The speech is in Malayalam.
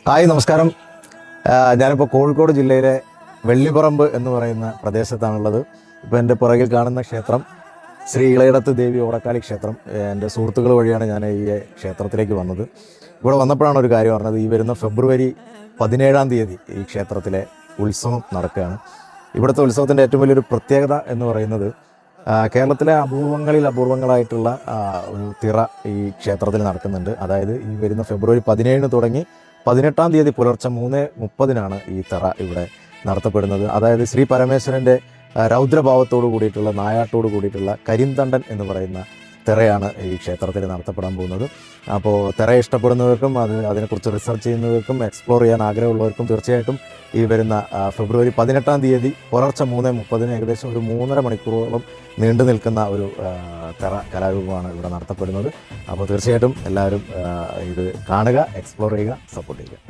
ഹായ് നമസ്കാരം. ഞാനിപ്പോൾ കോഴിക്കോട് ജില്ലയിലെ വെള്ളിപ്പറമ്പ് എന്ന് പറയുന്ന പ്രദേശത്താണുള്ളത്. ഇപ്പോൾ എൻ്റെ പുറകിൽ കാണുന്ന ക്ഷേത്രം ശ്രീ ഇളയിടത്ത് ദേവി ഓടക്കാലി ക്ഷേത്രം. എൻ്റെ സുഹൃത്തുക്കൾ വഴിയാണ് ഞാൻ ഈ ക്ഷേത്രത്തിലേക്ക് വന്നത്. ഇവിടെ വന്നപ്പോഴാണ് ഒരു കാര്യം പറഞ്ഞത്, ഈ വരുന്ന ഫെബ്രുവരി 17-ാം തീയതി ഈ ക്ഷേത്രത്തിലെ ഉത്സവം നടക്കുകയാണ്. ഇവിടുത്തെ ഉത്സവത്തിൻ്റെ ഏറ്റവും വലിയൊരു പ്രത്യേകത എന്ന് പറയുന്നത് കേരളത്തിലെ അപൂർവങ്ങളായിട്ടുള്ള ഒരു തിറ ഈ ക്ഷേത്രത്തിൽ നടക്കുന്നുണ്ട്. അതായത് ഈ വരുന്ന ഫെബ്രുവരി 17-ന് തുടങ്ങി 18-ാം തീയതി പുലർച്ചെ 3:30-നാണ് ഈ തിറ ഇവിടെ നടത്തപ്പെടുന്നത്. അതായത് ശ്രീ പരമേശ്വരൻ്റെ രൗദ്രഭാവത്തോടു കൂടിയിട്ടുള്ള നായാട്ടോട് കൂടിയിട്ടുള്ള കരിന്തണ്ടൻ എന്ന് പറയുന്ന തിറയാണ് ഈ ക്ഷേത്രത്തിൽ നടത്തപ്പെടാൻ പോകുന്നത്. അപ്പോൾ തിറ ഇഷ്ടപ്പെടുന്നവർക്കും അതിനെക്കുറിച്ച് റിസർച്ച് ചെയ്യുന്നവർക്കും എക്സ്പ്ലോർ ചെയ്യാൻ ആഗ്രഹമുള്ളവർക്കും തീർച്ചയായിട്ടും ഈ വരുന്ന ഫെബ്രുവരി 18-ാം തീയതി പുലർച്ചെ 3:30 ഏകദേശം ഒരു 3.5 മണിക്കൂറോളം നീണ്ടു നിൽക്കുന്ന ഒരു തിറ കലാരൂപമാണ് ഇവിടെ നടത്തപ്പെടുന്നത്. അപ്പോൾ തീർച്ചയായിട്ടും എല്ലാവരും ഇത് കാണുക, എക്സ്പ്ലോർ ചെയ്യുക, സപ്പോർട്ട് ചെയ്യുക.